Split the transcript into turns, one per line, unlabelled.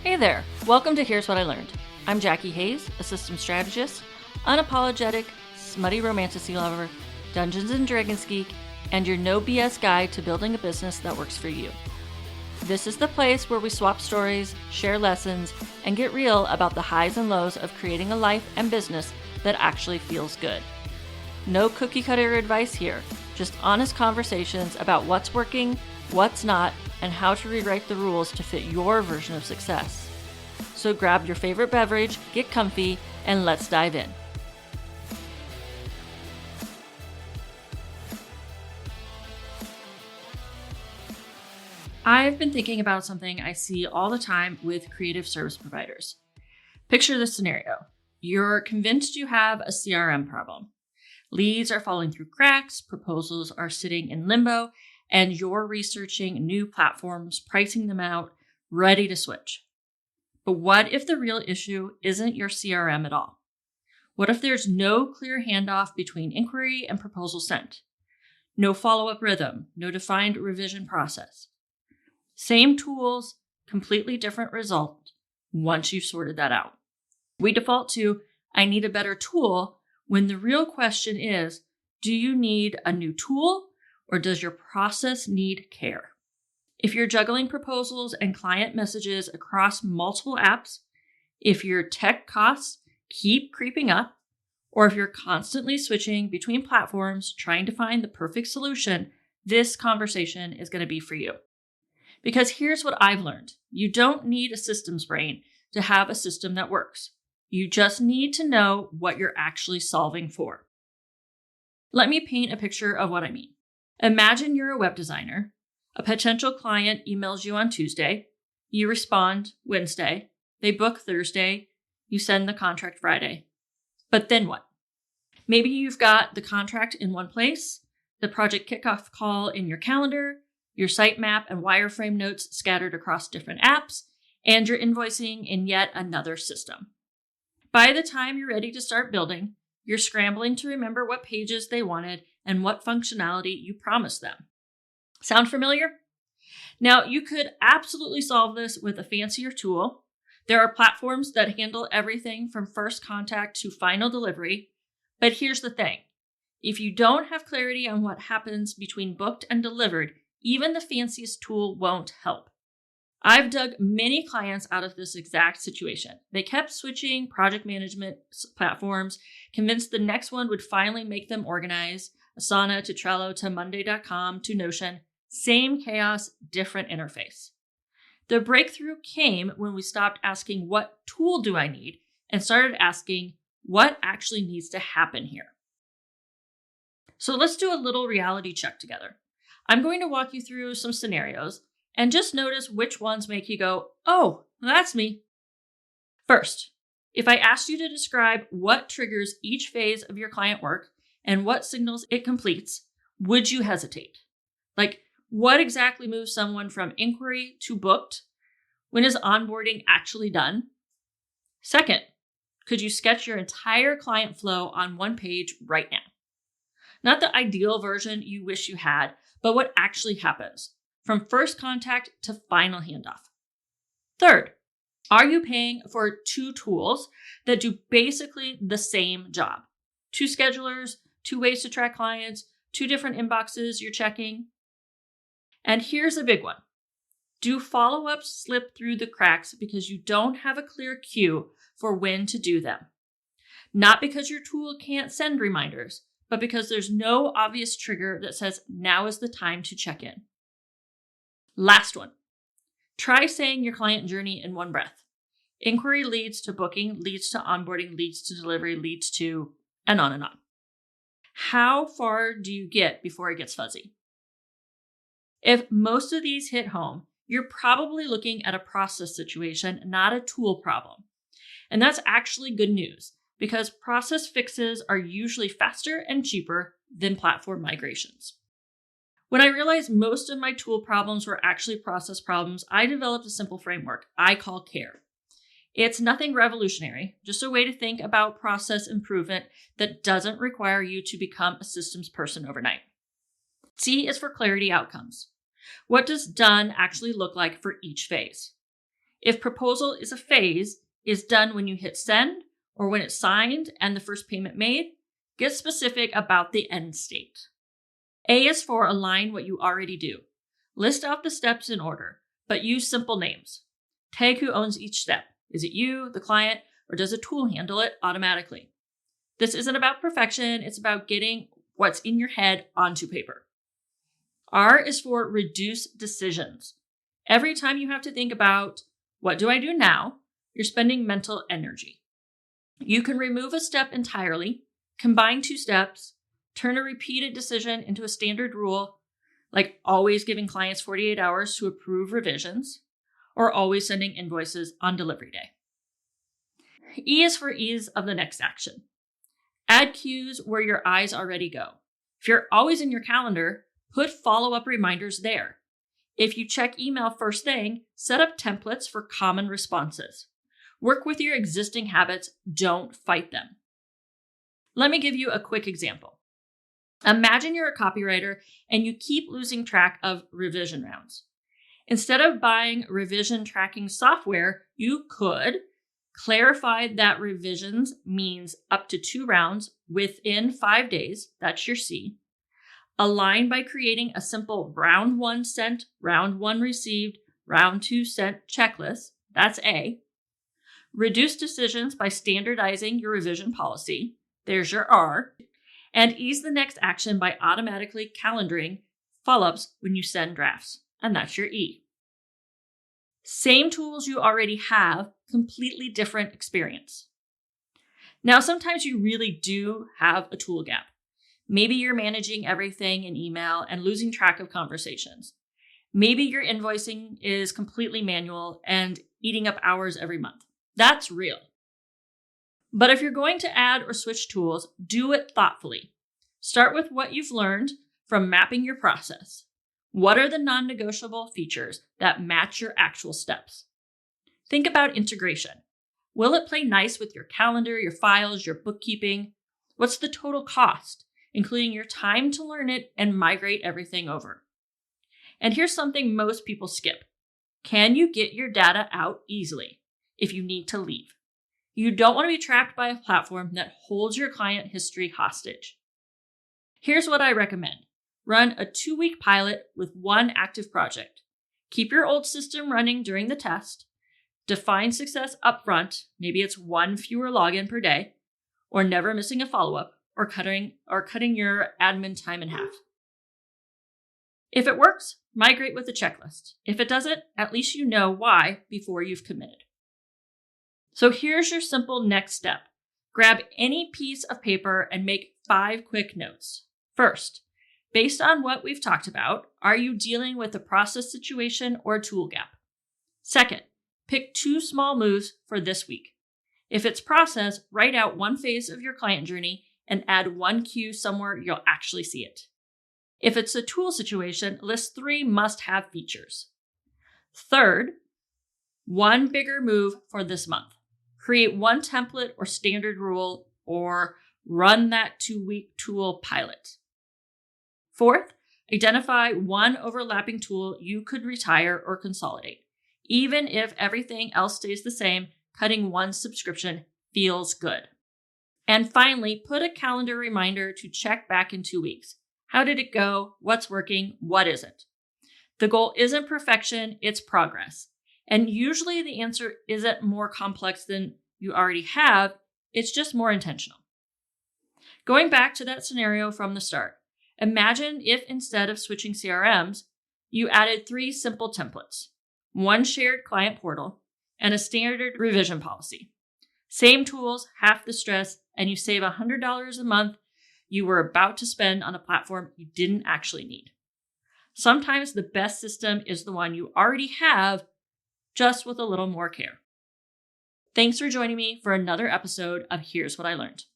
Hey there, welcome to Here's What I Learned. I'm Jackie Hayes, a systems strategist, unapologetic, smutty romantasy lover, Dungeons & Dragons geek, and your no BS guide to building a business that works for you. This is the place where we swap stories, share lessons, and get real about the highs and lows of creating a life and business that actually feels good. No cookie cutter advice here, just honest conversations about what's working, what's not, and how to rewrite the rules to fit your version of success. So grab your favorite beverage, get comfy, and let's dive in. I've been thinking about something I see all the time with creative service providers. Picture this scenario. You're convinced you have a CRM problem. Leads are falling through cracks, proposals are sitting in limbo, and you're researching new platforms, pricing them out, ready to switch. But what if the real issue isn't your CRM at all? What if there's no clear handoff between inquiry and proposal sent? No follow-up rhythm, no defined revision process. Same tools, completely different result once you've sorted that out. We default to, I need a better tool, when the real question is, do you need a new tool or does your process need care? If you're juggling proposals and client messages across multiple apps, if your tech costs keep creeping up, or if you're constantly switching between platforms trying to find the perfect solution, this conversation is going to be for you. Because here's what I've learned. You don't need a systems brain to have a system that works. You just need to know what you're actually solving for. Let me paint a picture of what I mean. Imagine you're a web designer. A potential client emails you on Tuesday. You respond Wednesday. They book Thursday. You send the contract Friday. But then what? Maybe you've got the contract in one place, the project kickoff call in your calendar, your sitemap and wireframe notes scattered across different apps, and your invoicing in yet another system. By the time you're ready to start building, you're scrambling to remember what pages they wanted and what functionality you promised them. Sound familiar? Now, you could absolutely solve this with a fancier tool. There are platforms that handle everything from first contact to final delivery. But here's the thing. If you don't have clarity on what happens between booked and delivered, even the fanciest tool won't help. I've dug many clients out of this exact situation. They kept switching project management platforms, convinced the next one would finally make them organize, Asana to Trello to Monday.com to Notion, same chaos, different interface. The breakthrough came when we stopped asking, what tool do I need? And started asking, what actually needs to happen here? So let's do a little reality check together. I'm going to walk you through some scenarios and just notice which ones make you go, oh, that's me. First, if I asked you to describe what triggers each phase of your client work and what signals it completes, would you hesitate? Like, what exactly moves someone from inquiry to booked? When is onboarding actually done? Second, could you sketch your entire client flow on one page right now? Not the ideal version you wish you had, but what actually happens from first contact to final handoff. Third, are you paying for two tools that do basically the same job? Two schedulers, two ways to track clients, two different inboxes you're checking. And here's a big one. Do follow-ups slip through the cracks because you don't have a clear cue for when to do them? Not because your tool can't send reminders, but because there's no obvious trigger that says now is the time to check in. Last one. Try saying your client journey in one breath. Inquiry leads to booking, leads to onboarding, leads to delivery, leads to, and on and on. How far do you get before it gets fuzzy? If most of these hit home, you're probably looking at a process situation, not a tool problem. And that's actually good news because process fixes are usually faster and cheaper than platform migrations. When I realized most of my tool problems were actually process problems, I developed a simple framework I call CARE. It's nothing revolutionary, just a way to think about process improvement that doesn't require you to become a systems person overnight. C is for clarity outcomes. What does done actually look like for each phase? If proposal is a phase, is done when you hit send or when it's signed and the first payment made, get specific about the end state. A is for align what you already do. List out the steps in order, but use simple names. Tag who owns each step. Is it you, the client, or does a tool handle it automatically? This isn't about perfection, it's about getting what's in your head onto paper. R is for reduce decisions. Every time you have to think about what do I do now, you're spending mental energy. You can remove a step entirely, combine two steps, turn a repeated decision into a standard rule, like always giving clients 48 hours to approve revisions, or always sending invoices on delivery day. E is for ease of the next action. Add cues where your eyes already go. If you're always in your calendar, put follow-up reminders there. If you check email first thing, set up templates for common responses. Work with your existing habits, don't fight them. Let me give you a quick example. Imagine you're a copywriter and you keep losing track of revision rounds. Instead of buying revision tracking software, you could clarify that revisions means up to 2 rounds within 5 days, that's your C. Align by creating a simple round 1 sent, round 1 received, round 2 sent checklist, that's A. Reduce decisions by standardizing your revision policy, there's your R. And ease the next action by automatically calendaring follow-ups when you send drafts, and that's your E. Same tools you already have, completely different experience. Now, sometimes you really do have a tool gap. Maybe you're managing everything in email and losing track of conversations. Maybe your invoicing is completely manual and eating up hours every month. That's real. But if you're going to add or switch tools, do it thoughtfully. Start with what you've learned from mapping your process. What are the non-negotiable features that match your actual steps? Think about integration. Will it play nice with your calendar, your files, your bookkeeping? What's the total cost, including your time to learn it and migrate everything over? And here's something most people skip. Can you get your data out easily if you need to leave? You don't want to be trapped by a platform that holds your client history hostage. Here's what I recommend. Run a 2-week pilot with 1 active project. Keep your old system running during the test. Define success upfront. Maybe it's 1 fewer login per day, or never missing a follow-up, or cutting your admin time in half. If it works, migrate with a checklist. If it doesn't, at least you know why before you've committed. So here's your simple next step. Grab any piece of paper and make 5 quick notes. First, based on what we've talked about, are you dealing with a process situation or a tool gap? Second, pick 2 small moves for this week. If it's process, write out 1 phase of your client journey and add 1 cue somewhere you'll actually see it. If it's a tool situation, list 3 must-have features. Third, 1 bigger move for this month. Create 1 template or standard rule, or run that 2-week tool pilot. Fourth, identify 1 overlapping tool you could retire or consolidate. Even if everything else stays the same, cutting 1 subscription feels good. And finally, put a calendar reminder to check back in 2 weeks. How did it go? What's working? What isn't? The goal isn't perfection, it's progress. And usually the answer isn't more complex than you already have, it's just more intentional. Going back to that scenario from the start, imagine if instead of switching CRMs, you added 3 simple templates, 1 shared client portal, and a standard revision policy. Same tools, half the stress, and you save $100 a month you were about to spend on a platform you didn't actually need. Sometimes the best system is the one you already have, just with a little more care. Thanks for joining me for another episode of Here's What I Learned.